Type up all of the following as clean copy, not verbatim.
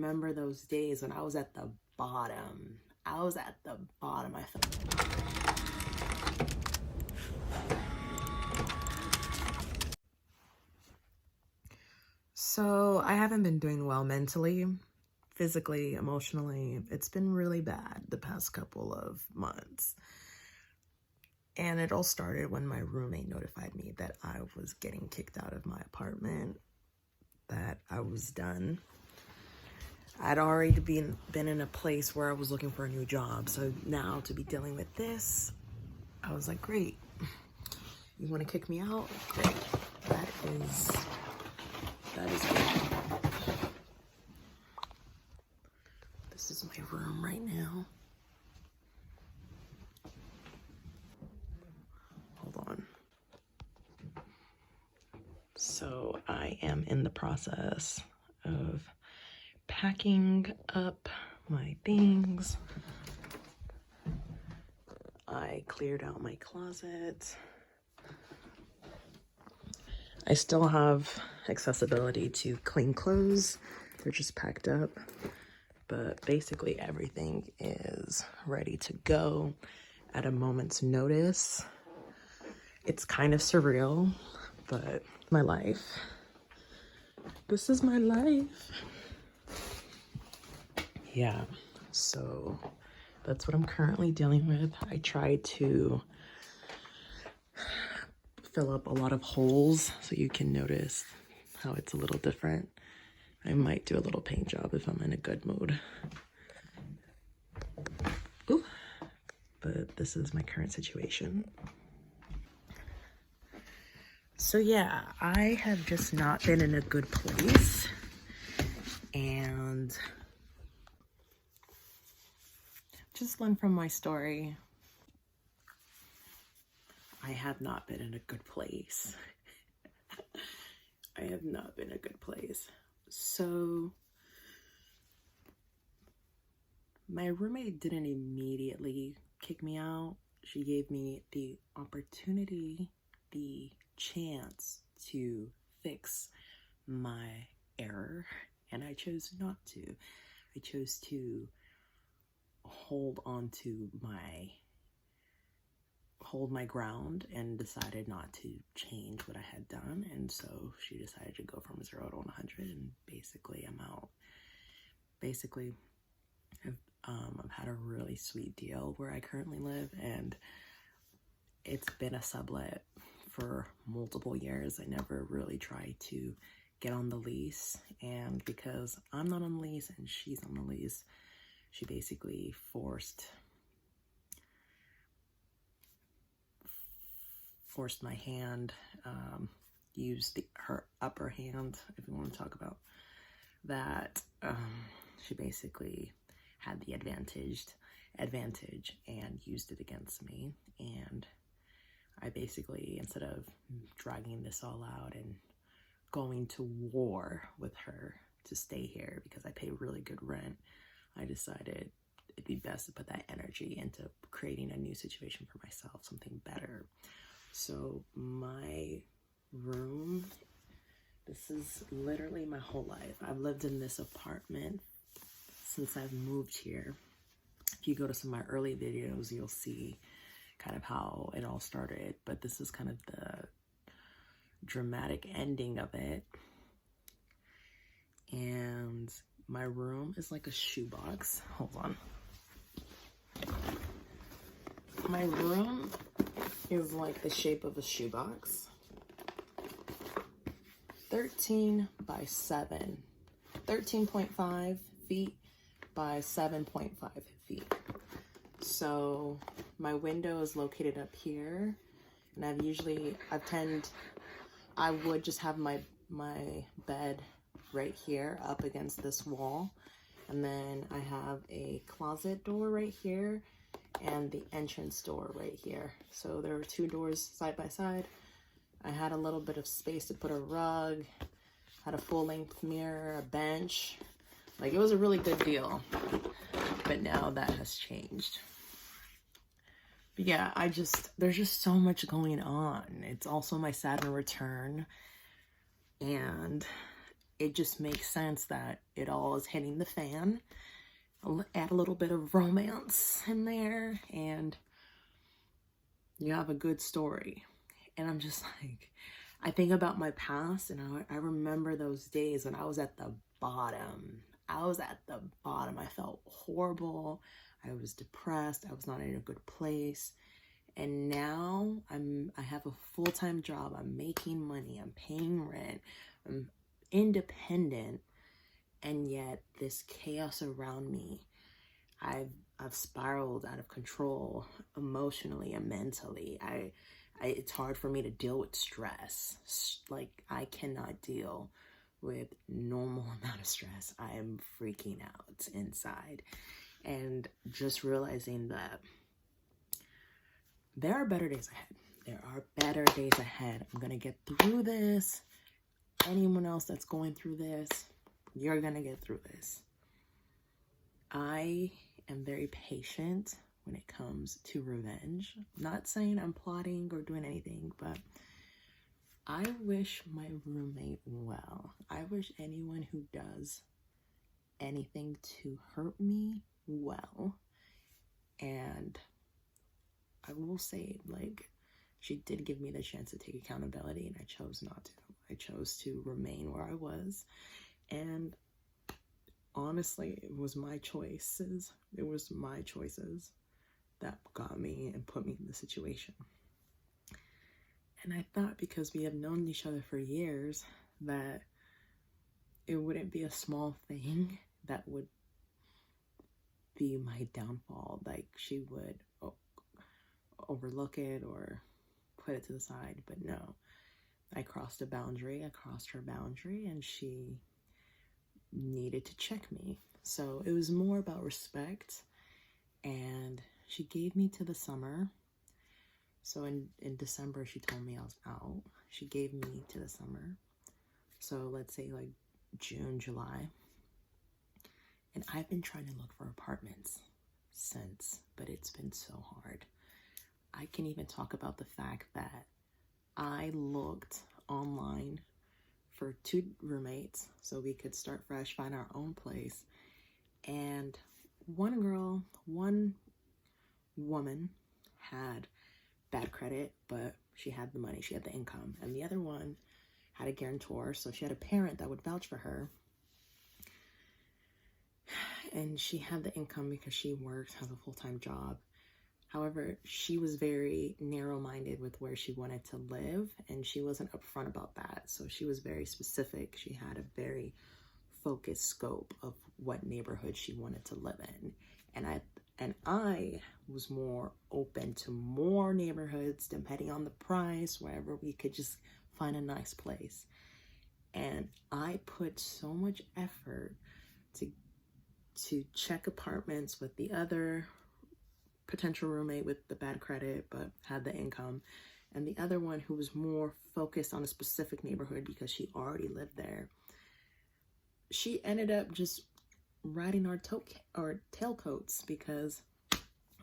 remember those days when I was at the bottom. I was at the bottom. I felt. So I haven't been doing well mentally, physically, emotionally. It's been really bad the past couple of months. And it all started when my roommate notified me that I was getting kicked out of my apartment, that I was done. I'd already been in a place where I was looking for a new job. So now to be dealing with this, I was like, great. You want to kick me out? Great. That is good. This is my room right now. Hold on. So I am in the process of packing up my things. I cleared out my closet. I still have accessibility to clean clothes. They're just packed up. But basically everything is ready to go at a moment's notice. It's kind of surreal, but my life. This is my life. Yeah, so that's what I'm currently dealing with. I tried to fill up a lot of holes so you can notice how it's a little different. I might do a little paint job if I'm in a good mood. Ooh. But this is my current situation. So yeah, I have just not been in a good place. And just learn from my story. I have not been in a good place. I have not been in a good place. So my roommate didn't immediately kick me out. She gave me the opportunity, the chance to fix my error, and I chose not to. I chose to hold my ground and decided not to change what I had done. And so she decided to go from 0 to 100, and basically I'm out. Basically, I've had a really sweet deal where I currently live, and it's been a sublet for multiple years. I never really tried to get on the lease, and because I'm not on the lease and she's on the lease, she basically forced my hand, used her upper hand, if you want to talk about that. She basically had the advantage and used it against me. And I basically, instead of dragging this all out and going to war with her to stay here because I pay really good rent, I decided it'd be best to put that energy into creating a new situation for myself, something better. So my room, this is literally my whole life. I've lived in this apartment since I've moved here. If you go to some of my early videos, you'll see kind of how it all started, but this is kind of the dramatic ending of it. And my room is like a shoebox. Hold on. My room is like the shape of a shoebox. 13 by 7. 13.5 feet by 7.5 feet. So my window is located up here, and I would just have my bed right here up against this wall, and then I have a closet door right here and the entrance door right here. So there are two doors side by side. I had a little bit of space to put a rug, had a full-length mirror, a bench. Like, it was a really good deal, but now that has changed. But yeah, there's just so much going on. It's also my Saturn return, and it just makes sense that it all is hitting the fan. I'll add a little bit of romance in there, and you have a good story. And I'm just like, I think about my past, and I remember those days when I was at the bottom. I was at the bottom. I felt horrible. I was depressed. I was not in a good place. And now I have a full-time job. I'm making money. I'm paying rent. I'm independent. And yet this chaos around me, I've spiraled out of control emotionally and mentally. It's hard for me to deal with stress. Like, I cannot deal with normal amount of stress. I am freaking out inside. And just realizing that there are better days ahead. There are better days ahead. I'm going to get through this. Anyone else that's going through this, you're going to get through this. I am very patient when it comes to revenge. Not saying I'm plotting or doing anything, but I wish my roommate well. I wish anyone who does anything to hurt me well. And I will say, like, she did give me the chance to take accountability, and I chose not to. I chose to remain where I was. And honestly, it was my choices. It was my choices that got me and put me in the situation. And I thought, because we have known each other for years, that it wouldn't be a small thing that would be my downfall. Like, she would overlook it or put it to the side. But no, I crossed a boundary. I crossed her boundary, and she needed to check me. So it was more about respect. And she gave me to the summer. So in December, she told me I was out. She gave me to the summer. So let's say like June, July. And I've been trying to look for apartments since, but it's been so hard. I can even talk about the fact that I looked online for 2 roommates so we could start fresh, find our own place. And one woman had bad credit, but she had the money, she had the income. And the other one had a guarantor, so she had a parent that would vouch for her. And she had the income because she works, has a full-time job. However, she was very narrow-minded with where she wanted to live, and she wasn't upfront about that. So she was very specific. She had a very focused scope of what neighborhood she wanted to live in. And I was more open to more neighborhoods, depending on the price, wherever we could just find a nice place. And I put so much effort to check apartments with the other potential roommate with the bad credit but had the income, and the other one who was more focused on a specific neighborhood because she already lived there. She ended up just riding our tailcoats because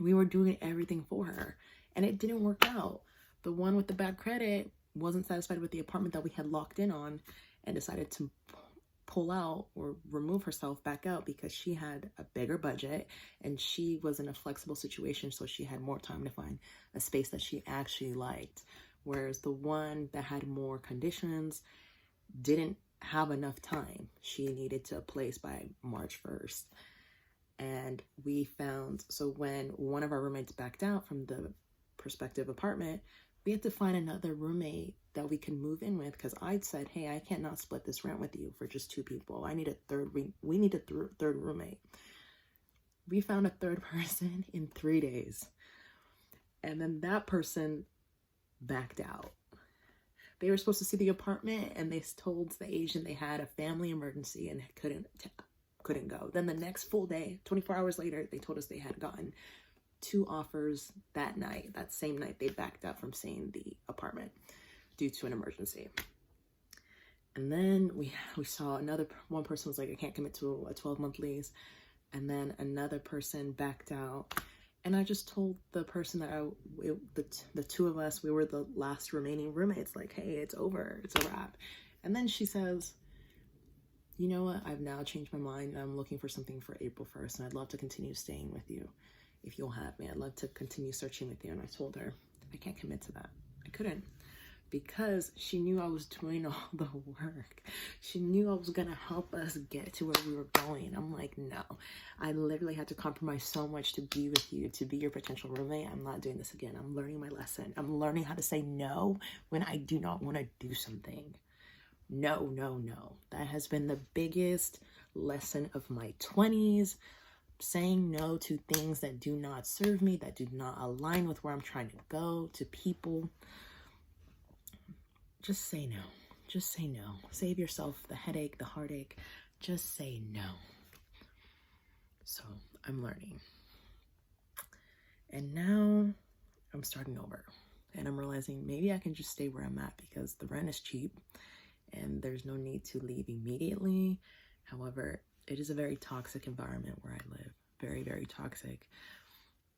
we were doing everything for her, and it didn't work out. The one with the bad credit wasn't satisfied with the apartment that we had locked in on and decided to pull out or remove herself back out because she had a bigger budget and she was in a flexible situation, so she had more time to find a space that she actually liked. Whereas the one that had more conditions didn't have enough time. She needed to place by March 1st. And we found, so when one of our roommates backed out from the prospective apartment, we had to find another roommate that we can move in with, because I said, hey, I cannot split this rent with you for just 2 people. I need a third, we need a third roommate. We found a third person in 3 days. And then that person backed out. They were supposed to see the apartment, and they told the agent they had a family emergency and couldn't go. Then the next full day, 24 hours later, they told us they had gotten 2 offers that night. That same night, they backed out from seeing the apartment due to an emergency. And then we saw one person was like, I can't commit to a 12-month lease. And then another person backed out. And I just told the person that the 2 of us, we were the last remaining roommates, like, hey, it's over, it's a wrap. And then she says, you know what, I've now changed my mind. I'm looking for something for April 1st, and I'd love to continue staying with you. If you'll have me, I'd love to continue searching with you. And I told her, I can't commit to that. I couldn't, because she knew I was doing all the work. She knew I was gonna help us get to where we were going. I'm like, no, I literally had to compromise so much to be with you, to be your potential roommate. I'm not doing this again. I'm learning my lesson. I'm learning how to say no when I do not want to do something. No, no, no. That has been the biggest lesson of my 20s. Saying no to things that do not serve me, that do not align with where I'm trying to go, to people. Just say no. Just say no. Save yourself the headache, the heartache. Just say no. So I'm learning. And now I'm starting over. And I'm realizing maybe I can just stay where I'm at because the rent is cheap and there's no need to leave immediately. However, it is a very toxic environment where I live. Very, very toxic.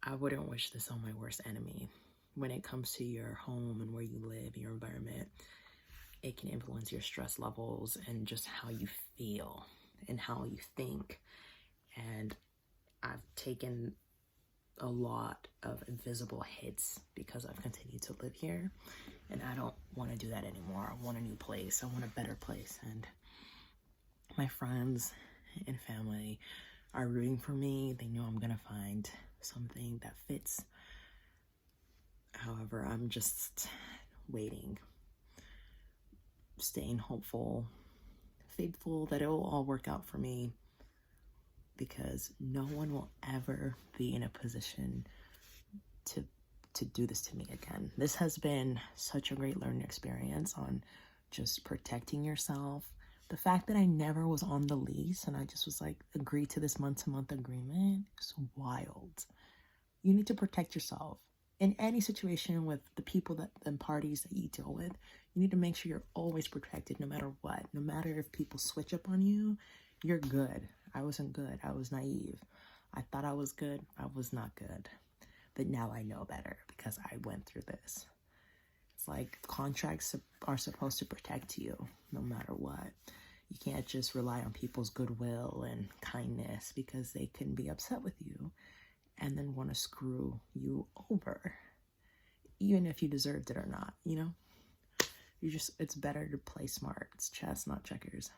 I wouldn't wish this on my worst enemy. When it comes to your home and where you live, your environment, it can influence your stress levels and just how you feel and how you think. And I've taken a lot of invisible hits because I've continued to live here. And I don't want to do that anymore. I want a new place. I want a better place. And my friends and family are rooting for me. They know I'm gonna find something that fits. However, I'm just waiting, staying hopeful, faithful that it will all work out for me, because no one will ever be in a position to do this to me again. This has been such a great learning experience on just protecting yourself. The fact that I never was on the lease and I just was like, agreed to this month-to-month agreement is wild. You need to protect yourself. In any situation with the people and parties that you deal with, you need to make sure you're always protected no matter what. No matter if people switch up on you, you're good. I wasn't good. I was naive. I thought I was good. I was not good. But now I know better because I went through this. It's like contracts are supposed to protect you no matter what. You can't just rely on people's goodwill and kindness because they can be upset with you and then want to screw you over, even if you deserved it or not, you know? It's better to play smart. It's chess, not checkers.